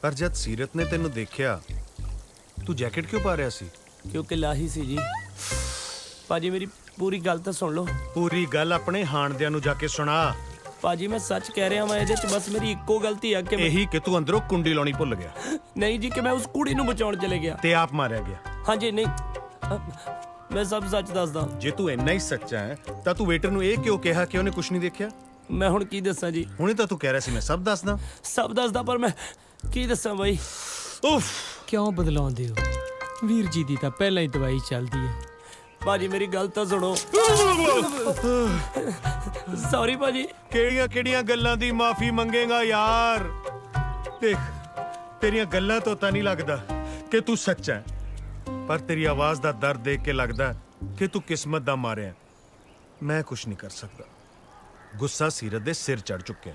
ਪਰ ਜਦ ਸੀਰਤ ਨੇ ਤੈਨੂੰ ਦੇਖਿਆ ਤੂੰ ਜੈਕਟ ਕਿਉਂ ਪਾ ਰਿਹਾ ਸੀ? ਕਿਉਂਕਿ ਲਾਹੀ ਸੀ ਜੀ। ਭਾਜੀ ਮੇਰੀ ਪੂਰੀ ਗੱਲ ਤਾਂ ਸੁਣ ਲਓ। ਪੂਰੀ ਗੱਲ ਆਪਣੇ ਹਾਣਦਿਆਂ ਨੂੰ ਜਾ ਕੇ ਸੁਣਾ। ਭਾਜੀ ਮੈਂ ਸੱਚ ਕਹਿ ਰਿਹਾ ਵਾਂ, ਇਹਦੇ 'ਚ ਬਸ ਮੇਰੀ ਇੱਕੋ ਗਲਤੀ ਆ ਕਿ ਇਹੀ ਕਿ ਤੂੰ ਅੰਦਰੋਂ ਕੁੰਡੀ ਲਾਉਣੀ ਭੁੱਲ ਗਿਆ। ਨਹੀਂ ਜੀ, ਕਿ ਮੈਂ ਉਸ ਕੁੜੀ ਨੂੰ ਬਚਾਉਣ ਚਲੇ ਗਿਆ ਤੇ ਆਪ ਮਾਰਿਆ ਗਿਆ। ਹਾਂਜੀ ਨਹੀਂ, ਮੈਂ ਸਭ ਸੱਚ ਦੱਸਦਾ। ਜੇ ਤੂੰ ਇੰਨਾ ਹੀ ਸੱਚਾ ਹੈ ਤਾਂ ਤੂੰ ਵੇਟਰ ਨੂੰ ਇਹ ਕਿਉਂ ਕਿਹਾ ਕਿ ਉਹਨੇ ਕੁਝ ਨਹੀਂ ਦੇਖਿਆ? ਮੈਂ ਹੁਣ ਕੀ ਦੱਸਾਂ ਜੀ? ਹੁਣੇ ਤਾਂ ਤੂੰ ਕਹਿ ਰਿਹਾ ਸੀ ਮੈਂ ਸਭ ਦੱਸਦਾ। ਸਭ ਦੱਸਦਾ, ਪਰ ਮੈਂ ਕੀ ਦੱਸਾਂ ਬਾਈ? ਉਫ, ਕਿਉਂ ਬਦਲਾਉਂਦੇ ਹੋ? ਵੀਰ ਜੀ ਦੀ ਤਾਂ ਪਹਿਲਾਂ ਹੀ ਦਵਾਈ ਚੱਲਦੀ ਹੈ। ਭਾਜੀ ਮੇਰੀ ਗੱਲ ਤਾਂ ਸੁਣੋ। ਸੌਰੀ ਭਾਜੀ। ਕਿਹੜੀਆਂ ਕਿਹੜੀਆਂ ਗੱਲਾਂ ਦੀ ਮਾਫੀ ਮੰਗੇਗਾ ਯਾਰ? ਦੇਖ, ਤੇਰੀਆਂ ਗੱਲਾਂ ਤੋਂ ਤਾਂ ਨਹੀਂ ਲੱਗਦਾ ਕਿ ਤੂੰ ਸੱਚਾ ਹੈ, ਪਰ ਤੇਰੀ ਆਵਾਜ਼ ਦਾ ਦਰਦ ਦੇਖ ਕੇ ਲੱਗਦਾ ਕਿ ਤੂੰ ਕਿਸਮਤ ਦਾ ਮਾਰਿਆ। ਮੈਂ ਕੁਝ ਨਹੀਂ ਕਰ ਸਕਦਾ। ਗੁੱਸਾ ਸੀਰਤ ਦੇ ਸਿਰ ਚੜ ਚੁੱਕਿਆ।